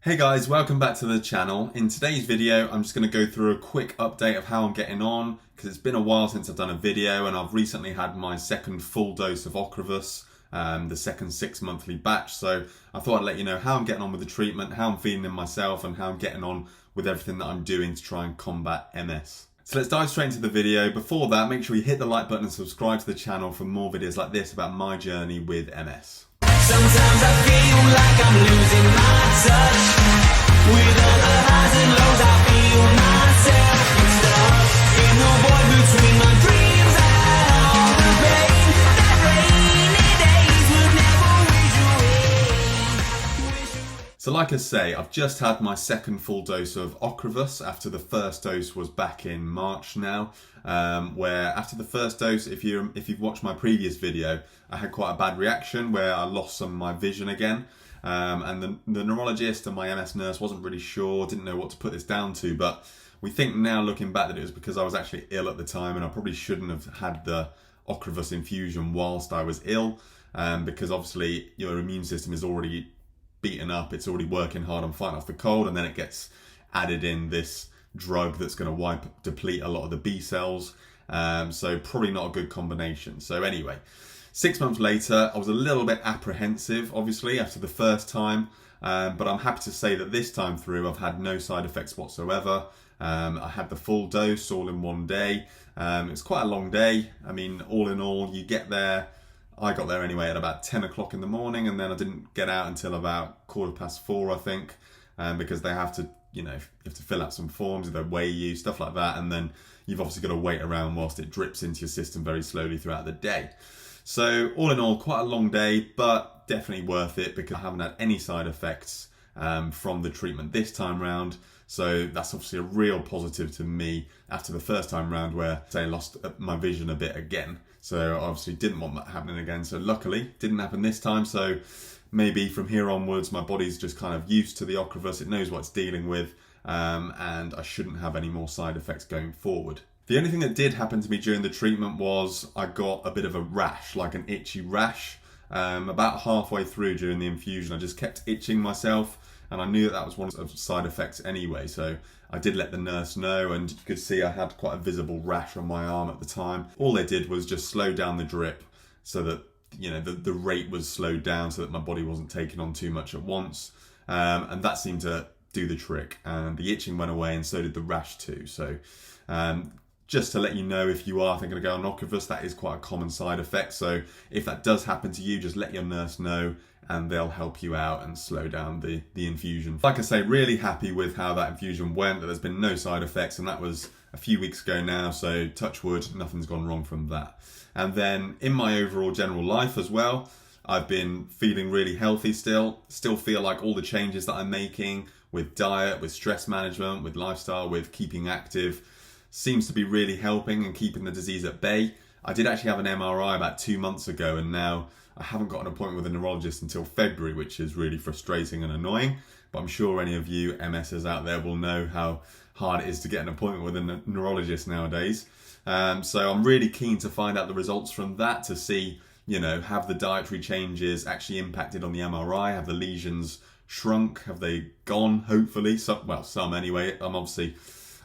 Hey guys, welcome back to the channel. In today's video, I'm just going to go through a quick update of how I'm getting on because it's been a while since I've done a video and I've recently had my second full dose of Ocrevus, the second 6 monthly batch. So I thought I'd let you know how I'm getting on with the treatment, how I'm feeling in myself and how I'm getting on with everything that I'm doing to try and combat MS. So let's dive straight into the video. Before that, make sure you hit the like button and subscribe to the channel for more videos like this about my journey with MS. Sometimes I feel like I'm losing my touch. With all the highs and lows, I feel myself stuck in the void between my dreams and all the pain. That rainy days would never wish away. So like I say, I've just had my second full dose of Ocrevus after the first dose was back in March now. Where after the first dose, if you've watched my previous video, I had quite a bad reaction where I lost some of my vision again. And the neurologist and my MS nurse wasn't really sure, didn't know what to put this down to, but we think now looking back that it was because I was actually ill at the time and I probably shouldn't have had the Ocrevus infusion whilst I was ill, because obviously your immune system is already beaten up, it's already working hard on fighting off the cold, and then it gets added in this drug that's going to deplete a lot of the B cells, so probably not a good combination. So anyway, 6 months later, I was a little bit apprehensive, obviously, after the first time, but I'm happy to say that this time through, I've had no side effects whatsoever. I had the full dose all in one day. It's quite a long day. I mean, all in all, you get there, I got there anyway at about 10 o'clock in the morning, and then I didn't get out until about 4:15, I think, because they have to, you have to fill out some forms, they weigh you, stuff like that, and then you've obviously got to wait around whilst it drips into your system very slowly throughout the day. So all in all, quite a long day, but definitely worth it because I haven't had any side effects from the treatment this time round. So that's obviously a real positive to me after the first time round where, say, I lost my vision a bit again. So I obviously didn't want that happening again. So luckily, didn't happen this time. So maybe from here onwards, my body's just kind of used to the Ocrevus. It knows what it's dealing with, and I shouldn't have any more side effects going forward. The only thing that did happen to me during the treatment was I got a bit of a rash, like an itchy rash. About halfway through during the infusion, I just kept itching myself, and I knew that was one of the side effects anyway. So I did let the nurse know, and you could see I had quite a visible rash on my arm at the time. All they did was just slow down the drip so that the rate was slowed down so that my body wasn't taking on too much at once, and that seemed to do the trick. And the itching went away, and so did the rash too. So just to let you know, if you are thinking of going on Ocrevus, that is quite a common side effect. So if that does happen to you, just let your nurse know and they'll help you out and slow down the infusion. Like I say, really happy with how that infusion went, that there's been no side effects, and that was a few weeks ago now, so touch wood, nothing's gone wrong from that. And then in my overall general life as well, I've been feeling really healthy still feel like all the changes that I'm making with diet, with stress management, with lifestyle, with keeping active, seems to be really helping and keeping the disease at bay. I did actually have an MRI about 2 months ago, and now I haven't got an appointment with a neurologist until February, which is really frustrating and annoying. But I'm sure any of you MSers out there will know how hard it is to get an appointment with a neurologist nowadays. So I'm really keen to find out the results from that to see, have the dietary changes actually impacted on the MRI? Have the lesions shrunk? Have they gone? Hopefully, some anyway.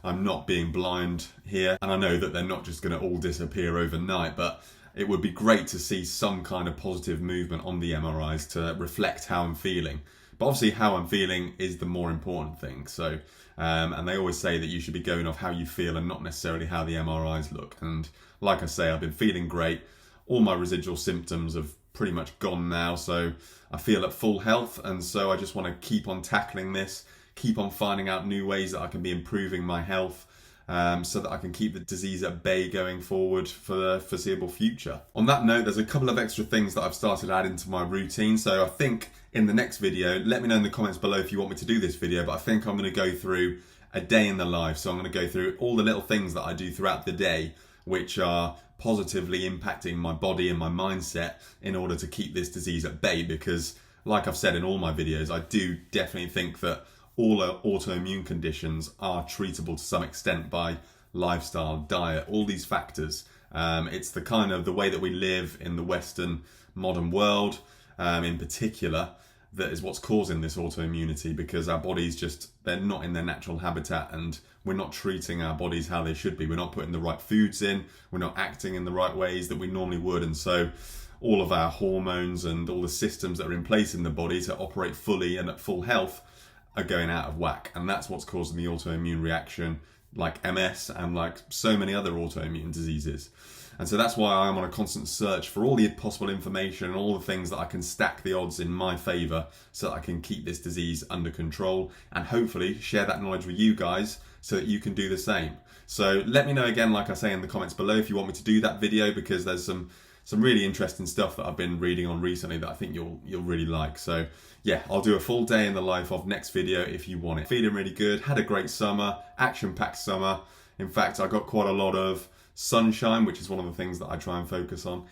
I'm not being blind here, and I know that they're not just going to all disappear overnight, but it would be great to see some kind of positive movement on the MRIs to reflect how I'm feeling. But obviously how I'm feeling is the more important thing. So, and they always say that you should be going off how you feel and not necessarily how the MRIs look. And like I say, I've been feeling great. All my residual symptoms have pretty much gone now, so I feel at full health, and so I just want to keep on tackling this, keep on finding out new ways that I can be improving my health, so that I can keep the disease at bay going forward for the foreseeable future. On that note, there's a couple of extra things that I've started adding to my routine. So I think in the next video, let me know in the comments below if you want me to do this video, but I think I'm going to go through a day in the life. So I'm going to go through all the little things that I do throughout the day, which are positively impacting my body and my mindset in order to keep this disease at bay. Because like I've said in all my videos, I do definitely think that all autoimmune conditions are treatable to some extent by lifestyle, diet, all these factors. It's the way that we live in the Western modern world, in particular, that is what's causing this autoimmunity, because our bodies they're not in their natural habitat, and we're not treating our bodies how they should be. We're not putting the right foods in, we're not acting in the right ways that we normally would, and so all of our hormones and all the systems that are in place in the body to operate fully and at full health are going out of whack, and that's what's causing the autoimmune reaction, like MS and like so many other autoimmune diseases. And so that's why I'm on a constant search for all the possible information and all the things that I can stack the odds in my favour so that I can keep this disease under control, and hopefully share that knowledge with you guys so that you can do the same. So let me know again, like I say, in the comments below if you want me to do that video, because there's some really interesting stuff that I've been reading on recently that I think you'll really like. So yeah, I'll do a full day in the life of next video if you want it. Feeling really good, had a great summer, action-packed summer. In fact, I got quite a lot of sunshine, which is one of the things that I try and focus on.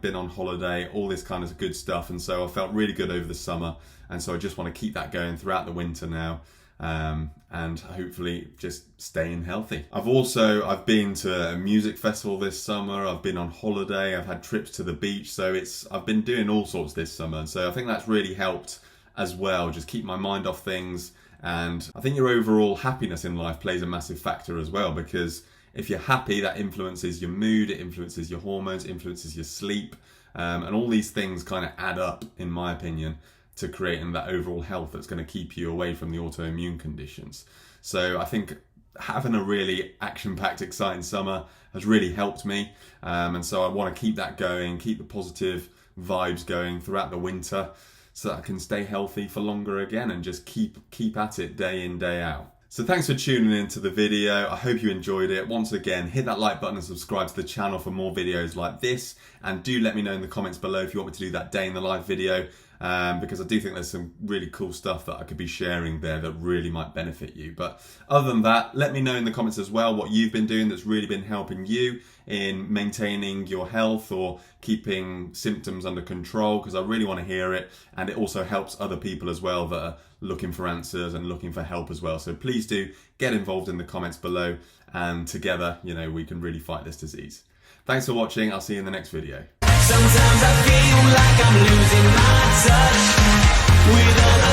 Been on holiday, all this kind of good stuff, and so I felt really good over the summer, and so I just want to keep that going throughout the winter now, and hopefully just staying healthy. I've been to a music festival this summer, I've been on holiday, I've had trips to the beach, so I've been doing all sorts this summer, and so I think that's really helped as well, just keep my mind off things. And I think your overall happiness in life plays a massive factor as well, because if you're happy, that influences your mood, it influences your hormones, influences your sleep, and all these things kind of add up, in my opinion, to creating that overall health that's going to keep you away from the autoimmune conditions. So I think having a really action-packed, exciting summer has really helped me, and so I want to keep that going, keep the positive vibes going throughout the winter, so that I can stay healthy for longer again and just keep at it day in, day out. So thanks for tuning into the video. I hope you enjoyed it. Once again, hit that like button and subscribe to the channel for more videos like this. And do let me know in the comments below if you want me to do that day in the life video, because I do think there's some really cool stuff that I could be sharing there that really might benefit you. But other than that, let me know in the comments as well what you've been doing that's really been helping you in maintaining your health or keeping symptoms under control, because I really want to hear it, and it also helps other people as well that are looking for answers and looking for help as well. So please do get involved in the comments below, and together, we can really fight this disease. Thanks for watching. I'll see you in the next video. Sometimes I feel like I'm losing my touch with all